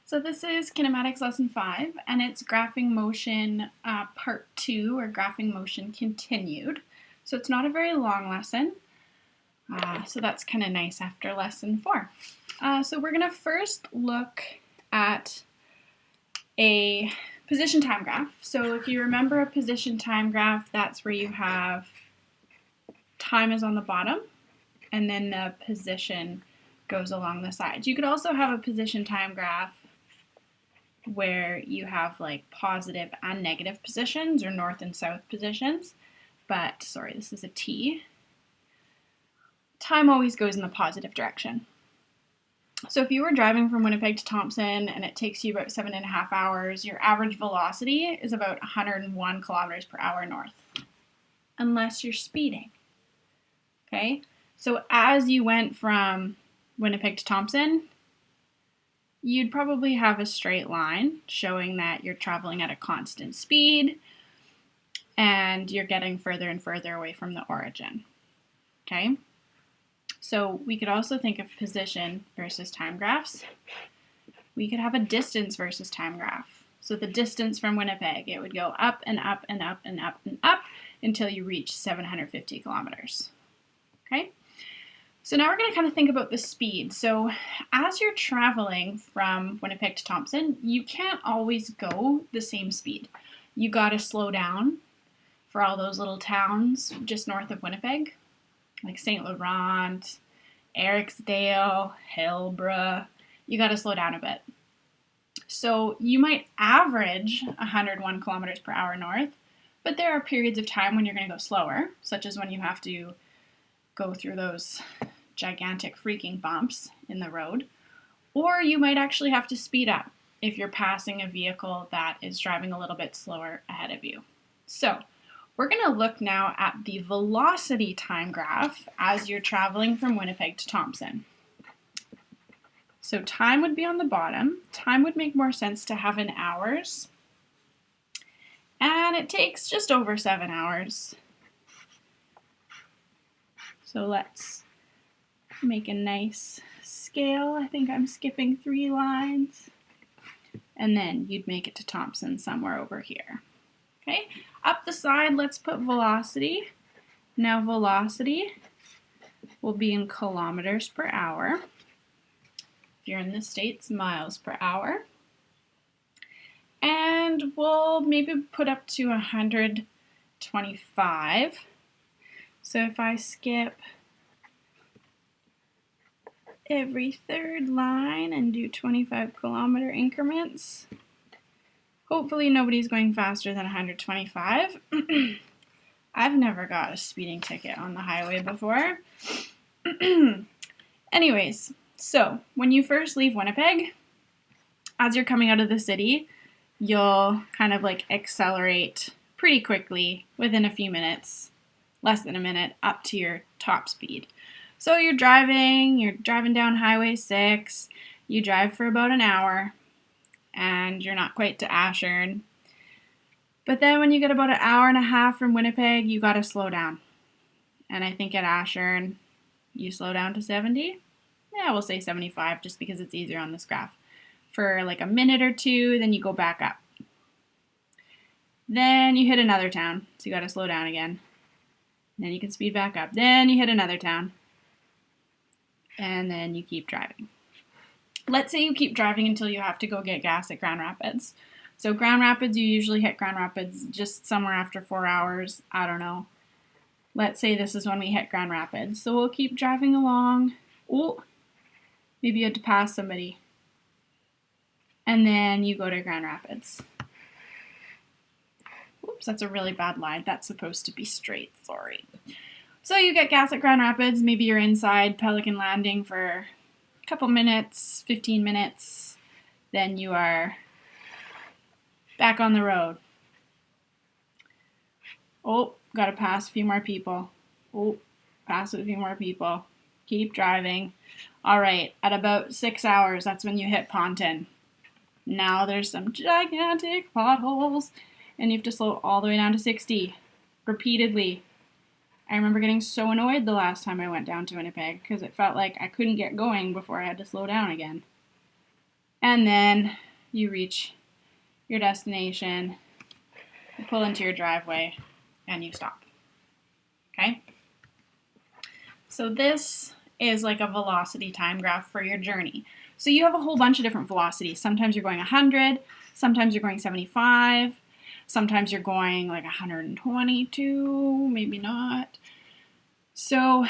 So this is Kinematics Lesson 5, and it's Graphing Motion Part 2, or Graphing Motion Continued. So it's not a very long lesson, so that's kind of nice after Lesson 4. So we're going to first look at a position time graph. So if you remember a position time graph, that's where you have time is on the bottom, and then the position goes along the sides. You could also have a position time graph where you have like positive and negative positions or north and south positions, but sorry, this is a T. Time always goes in the positive direction. So if you were driving from Winnipeg to Thompson and it takes you about 7.5 hours, your average velocity is about 101 kilometers per hour north, unless you're speeding. Okay, so as you went from Winnipeg to Thompson, you'd probably have a straight line showing that you're traveling at a constant speed and you're getting further and further away from the origin. Okay, so we could also think of position versus time graphs. We could have a distance versus time graph. So the distance from Winnipeg, it would go up and up and up and up and up until you reach 750 kilometers. Okay. So now we're going to kind of think about the speed. So as you're traveling from Winnipeg to Thompson, you can't always go the same speed. You got to slow down for all those little towns just north of Winnipeg, like St. Laurent, Ericsdale, Hillborough. You got to slow down a bit. So you might average 101 kilometers per hour north, but there are periods of time when you're going to go slower, such as when you have to go through those gigantic freaking bumps in the road, or you might actually have to speed up if you're passing a vehicle that is driving a little bit slower ahead of you. So we're going to look now at the velocity time graph as you're traveling from Winnipeg to Thompson. So time would be on the bottom. Time would make more sense to have in hours, and it takes just over 7 hours. So let's make a nice scale. I think I'm skipping 3 lines. And then you'd make it to Thompson somewhere over here. Okay, up the side, let's put velocity. Now velocity will be in kilometers per hour. If you're in the States, miles per hour. And we'll maybe put up to 125. So if I skip every third line and do 25-kilometer increments, hopefully nobody's going faster than 125. I've never got a speeding ticket on the highway before. Anyways, so when you first leave Winnipeg, as you're coming out of the city, you'll kind of like accelerate pretty quickly within a few minutes, less than a minute, up to your top speed. So you're driving down Highway 6, you drive for about an hour, and you're not quite to Ashern. But then when you get about an hour and a half from Winnipeg, you got to slow down. And I think at Ashern, you slow down to 70? Yeah, we'll say 75 just because it's easier on this graph. For like a minute or two, then you go back up. Then you hit another town, so you got to slow down again. Then you can speed back up. Then you hit another town. And then you keep driving. Let's say you keep driving until you have to go get gas at Grand Rapids. So Grand Rapids, you usually hit Grand Rapids just somewhere after 4 hours. I don't know. Let's say this is when we hit Grand Rapids. So we'll keep driving along. Oh, maybe you had to pass somebody. And then you go to Grand Rapids. Oops, that's a really bad line. That's supposed to be straight, sorry. So you get gas at Grand Rapids, maybe you're inside Pelican Landing for a couple minutes, 15 minutes, then you are back on the road. Oh, gotta pass a few more people. Oh, pass a few more people. Keep driving. All right, at about 6 hours, that's when you hit Ponton. Now there's some gigantic potholes, and you have to slow all the way down to 60 repeatedly. I remember getting so annoyed the last time I went down to Winnipeg because it felt like I couldn't get going before I had to slow down again. and then you reach your destination, you pull into your driveway, and you stop. Okay? So this is like a velocity time graph for your journey. So you have a whole bunch of different velocities. Sometimes you're going 100, sometimes you're going 75, sometimes you're going like 122, maybe not. So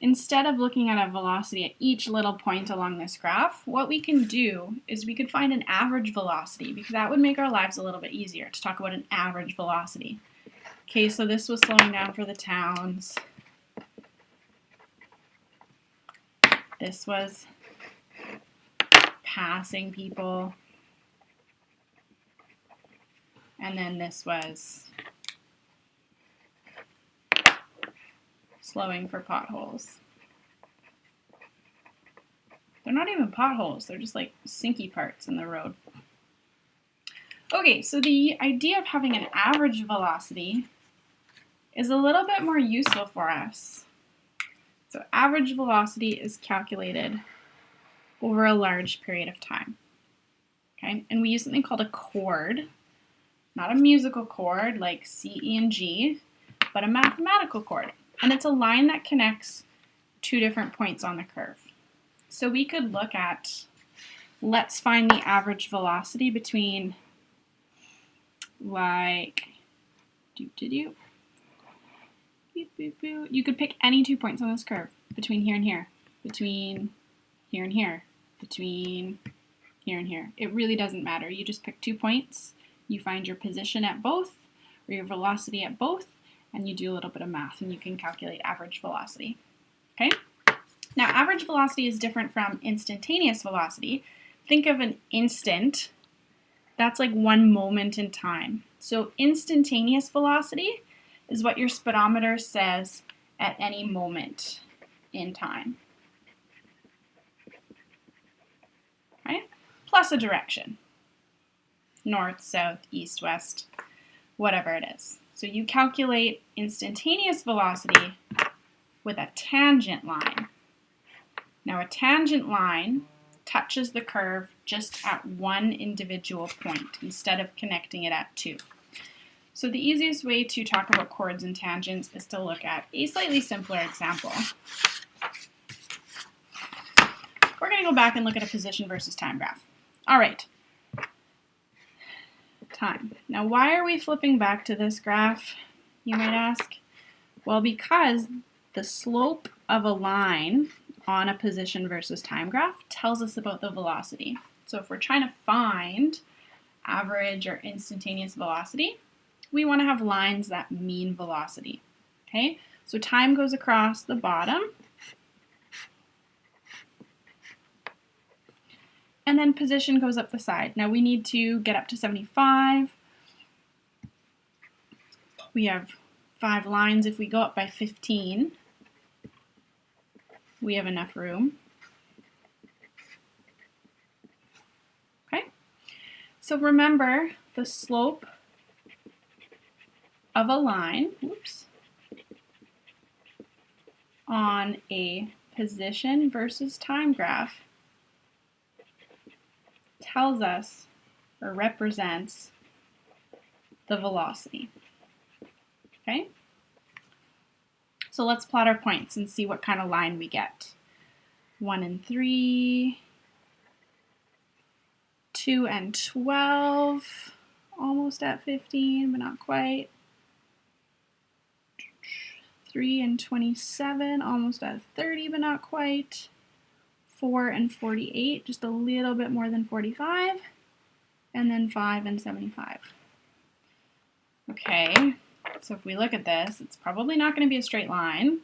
instead of looking at a velocity at each little point along this graph, what we can do is we could find an average velocity, because that would make our lives a little bit easier to talk about an average velocity. Okay, so this was slowing down for the towns. This was passing people. And then this was slowing for potholes. They're not even potholes, they're just like sinky parts in the road. Okay, so the idea of having an average velocity is a little bit more useful for us. So average velocity is calculated over a large period of time. Okay, and we use something called a chord, not a musical chord like C, E, and G, but a mathematical chord. And it's a line that connects two different points on the curve. So we could look at, let's find the average velocity between like, you could pick any 2 points on this curve, between here and here, between here and here, between here and here. It really doesn't matter. You just pick 2 points, you find your position at both, or your velocity at both, and you do a little bit of math, and you can calculate average velocity. Okay? Now, average velocity is different from instantaneous velocity. Think of an instant. That's like one moment in time. So instantaneous velocity is what your speedometer says at any moment in time. Right? Plus a direction. North, south, east, west, whatever it is. So you calculate instantaneous velocity with a tangent line. Now a tangent line touches the curve just at one individual point instead of connecting it at two. So the easiest way to talk about chords and tangents is to look at a slightly simpler example. We're going to go back and look at a position versus time graph. All right. Time. Now why are we flipping back to this graph, you might ask? Well, because the slope of a line on a position versus time graph tells us about the velocity. So if we're trying to find average or instantaneous velocity, we want to have lines that mean velocity. Okay, so time goes across the bottom, and then position goes up the side. Now we need to get up to 75. We have 5 lines. If we go up by 15, we have enough room. Okay, so remember the slope of a line, on a position versus time graph tells us or represents the velocity. Okay? So let's plot our points and see what kind of line we get. 1 and 3, 2 and 12, almost at 15, but not quite. 3 and 27, almost at 30, but not quite. 4 and 48, just a little bit more than 45. And then 5 and 75. Okay, so if we look at this, it's probably not going to be a straight line.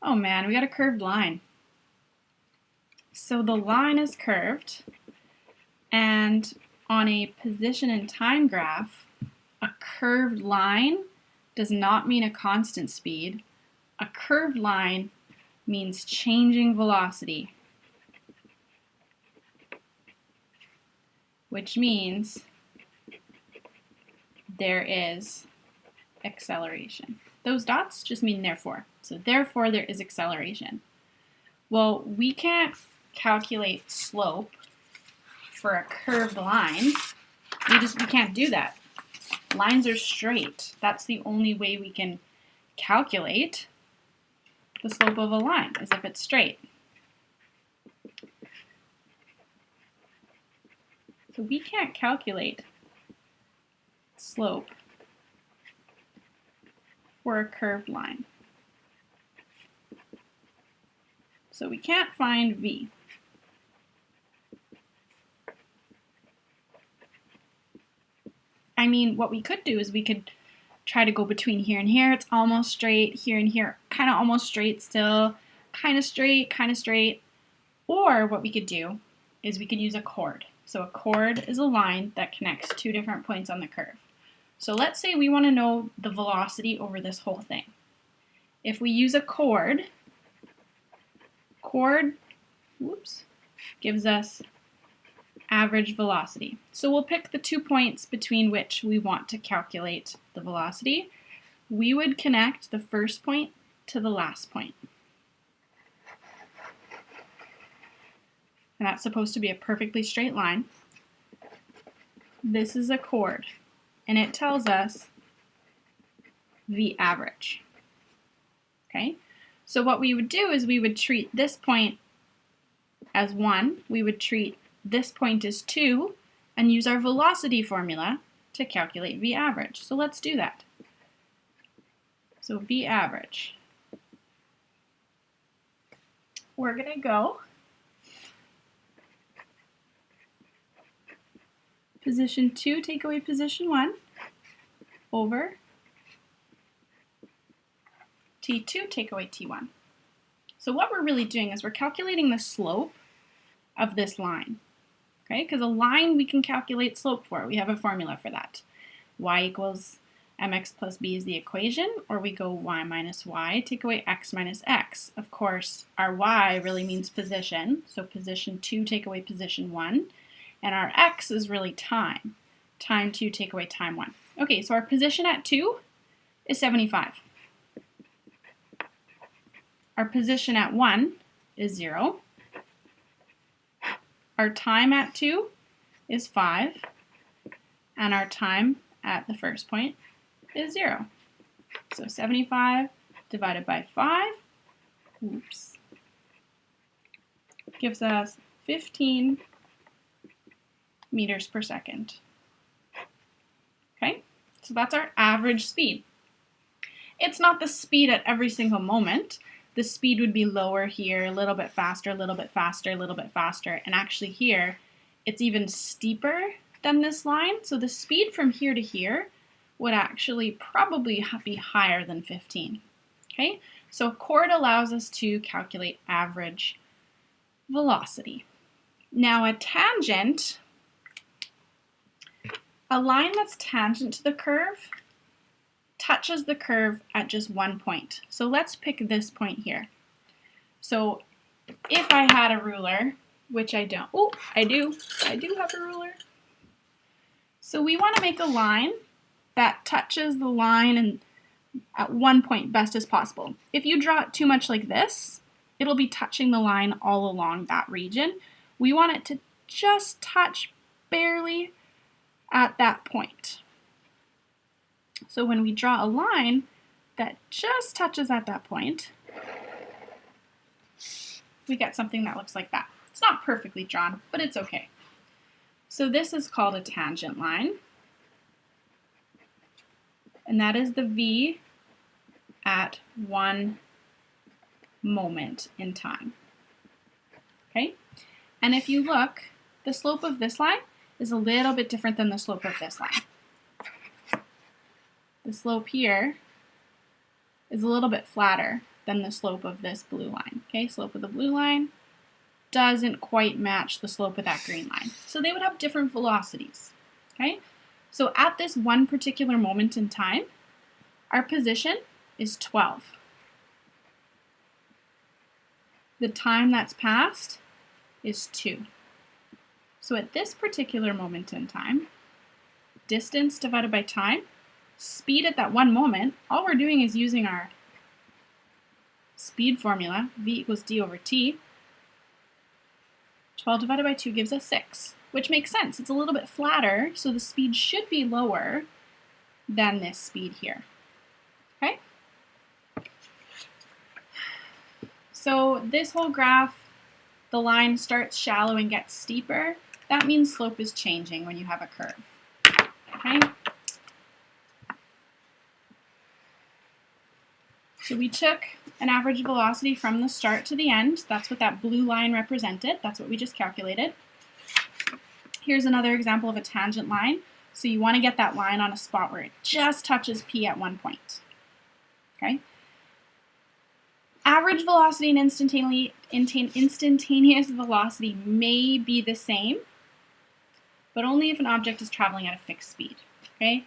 Oh man, we got a curved line. So the line is curved, and on a position and time graph, a curved line does not mean a constant speed. A curved line means changing velocity, which means there is acceleration. Those dots just mean therefore. So therefore there is acceleration. Well, we can't calculate slope for a curved line. We can't do that. Lines are straight. That's the only way we can calculate the slope of a line, is if it's straight. So we can't calculate slope for a curved line. So we can't find v. I mean, what we could do is we could try to go between here and here. It's almost straight. Here and here, kind of almost straight still. Kind of straight, kind of straight. Or what we could do is we could use a chord. So a chord is a line that connects two different points on the curve. So let's say we want to know the velocity over this whole thing. If we use a chord gives us average velocity. So we'll pick the 2 points between which we want to calculate the velocity. We would connect the first point to the last point. And that's supposed to be a perfectly straight line. This is a chord, and it tells us the average. Okay, so what we would do is we would treat this point as 1, we would treat this point as 2, and use our velocity formula to calculate v average. So let's do that. So v average. We're going to go position 2, take away position 1, over T2, take away T1. So what we're really doing is we're calculating the slope of this line. Okay, because a line we can calculate slope for. We have a formula for that. Y equals mx plus b is the equation, or we go y minus y, take away x minus x. Of course, our y really means position, so position 2 take away position 1, and our x is really time. Time 2 take away time 1. Okay, so our position at 2 is 75. Our position at 1 is 0. Our time at 2 is 5, and our time at the first point is 0. So 75 divided by 5, gives us 15 meters per second. Okay, so that's our average speed. It's not the speed at every single moment. The speed would be lower here, a little bit faster, a little bit faster, a little bit faster, and actually here, it's even steeper than this line, so the speed from here to here would actually probably be higher than 15. Okay, so a chord allows us to calculate average velocity. Now a tangent, a line that's tangent to the curve touches the curve at just one point. So let's pick this point here. So if I had a ruler, which I don't, I do have a ruler. So we want to make a line that touches the line and at one point best as possible. If you draw it too much like this, it'll be touching the line all along that region. We want it to just touch barely at that point. So when we draw a line that just touches at that point, we get something that looks like that. It's not perfectly drawn, but it's okay. So this is called a tangent line, and that is the V at one moment in time. Okay? And if you look, the slope of this line is a little bit different than the slope of this line. The slope here is a little bit flatter than the slope of this blue line. Okay, slope of the blue line doesn't quite match the slope of that green line. So they would have different velocities. Okay, so at this one particular moment in time, our position is 12. The time that's passed is 2. So at this particular moment in time, distance divided by time, speed at that one moment, all we're doing is using our speed formula, v equals d over t. 12 divided by 2 gives us 6, which makes sense. It's a little bit flatter, so the speed should be lower than this speed here. Okay? So this whole graph, the line starts shallow and gets steeper. That means slope is changing when you have a curve. Okay? So we took an average velocity from the start to the end. That's what that blue line represented. That's what we just calculated. Here's another example of a tangent line. So you want to get that line on a spot where it just touches P at one point. Okay? Average velocity and instantaneous velocity may be the same, but only if an object is traveling at a fixed speed. Okay?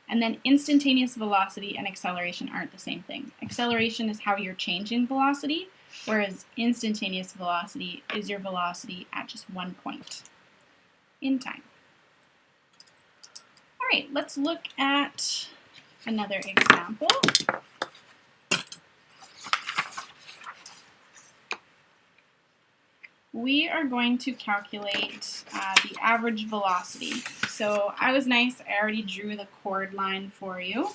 And then instantaneous velocity and acceleration aren't the same thing. Acceleration is how you're changing velocity, whereas instantaneous velocity is your velocity at just one point in time. All right, let's look at another example. We are going to calculate the average velocity. So I was nice, I already drew the chord line for you.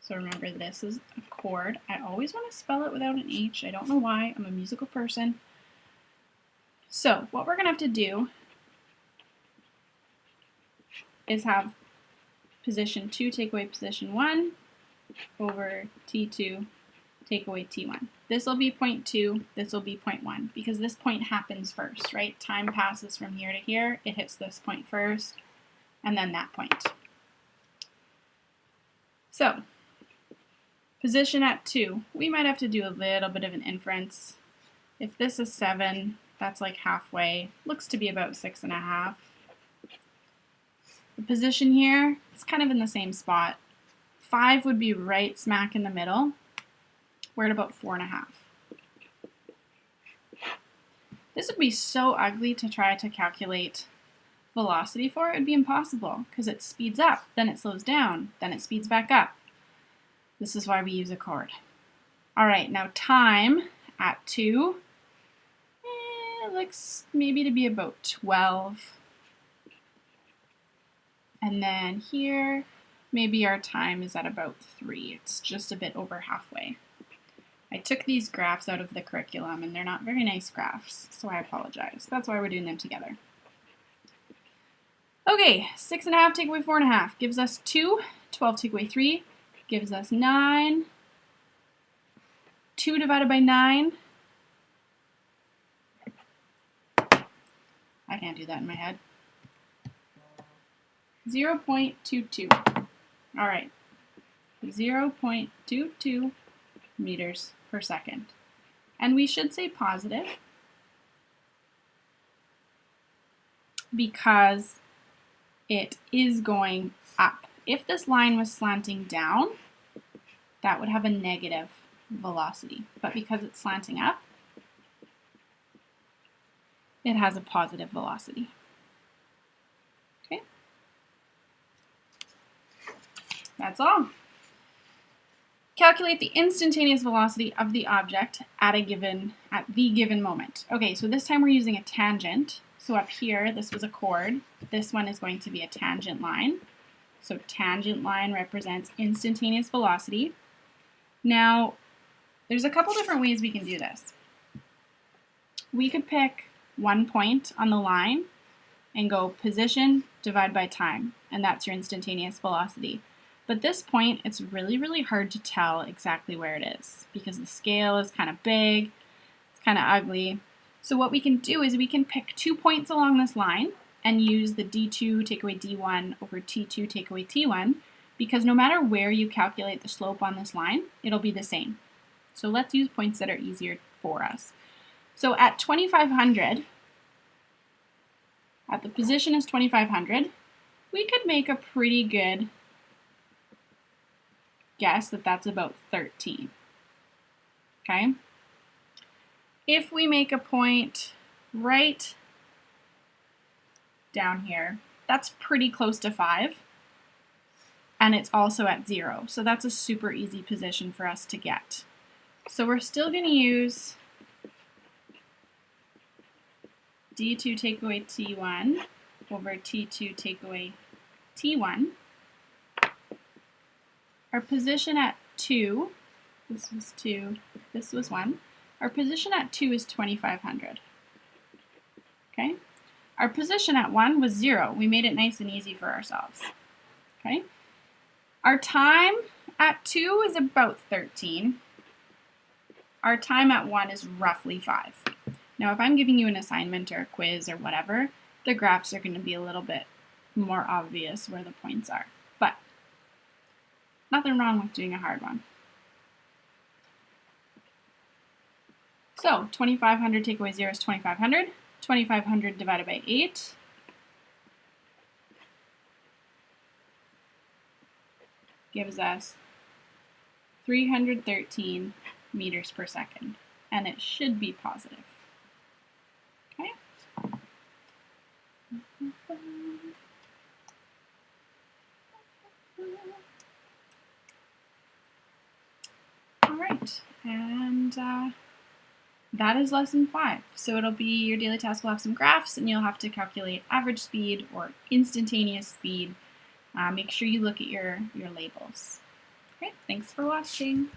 So remember, this is a chord. I always want to spell it without an H. I don't know why, I'm a musical person. So what we're gonna have to do is have position 2 take away position 1 over T2 take away T1. This will be point 2, this will be point 1, because this point happens first, right? Time passes from here to here, it hits this point first, and then that point. So, position at 2, we might have to do a little bit of an inference. If this is 7, that's like halfway, looks to be about 6.5. The position here, it's kind of in the same spot. 5 would be right smack in the middle. We're at about 4.5. This would be so ugly to try to calculate velocity for. It would be impossible because it speeds up, then it slows down, then it speeds back up. This is why we use a chord. All right, now time at 2, it looks maybe to be about 12. And then here, maybe our time is at about 3. It's just a bit over halfway. I took these graphs out of the curriculum and they're not very nice graphs, so I apologize. That's why we're doing them together. Okay, 6.5 take away 4.5 gives us 2. 12 take away 3 gives us 9. 2 divided by 9. I can't do that in my head. 0.22. All right, 0.22 meters per second. And we should say positive because it is going up. If this line was slanting down, that would have a negative velocity. But because it's slanting up, it has a positive velocity. Okay? That's all. Calculate the instantaneous velocity of the object at the given moment. Okay, so this time we're using a tangent. So up here, this was a chord. This one is going to be a tangent line. So tangent line represents instantaneous velocity. Now, there's a couple different ways we can do this. We could pick one point on the line and go position divided by time, and that's your instantaneous velocity. But this point, it's really, really hard to tell exactly where it is because the scale is kind of big, it's kind of ugly. So what we can do is we can pick 2 points along this line and use the d2 take away d1 over t2 take away t1 because no matter where you calculate the slope on this line, it'll be the same. So let's use points that are easier for us. So at 2500, at the position is 2500, we could make a pretty good guess that that's about 13. Okay? If we make a point right down here, that's pretty close to 5. and it's also at 0. So that's a super easy position for us to get. So we're still going to use D2 take away T1 over T2 take away T1. Our position at 2, this was 2, this was 1. Our position at 2 is 2500. Okay? Our position at 1 was 0. We made it nice and easy for ourselves. Okay? Our time at 2 is about 13. Our time at 1 is roughly 5. Now, if I'm giving you an assignment or a quiz or whatever, the graphs are going to be a little bit more obvious where the points are. But nothing wrong with doing a hard one. So 2500 take away 0 is 2500. 2500 divided by 8 gives us 313 meters per second, and it should be positive. Okay? All right, and that is lesson 5. So it'll be your daily task will have some graphs, and you'll have to calculate average speed or instantaneous speed. Make sure you look at your labels. Okay, thanks for watching.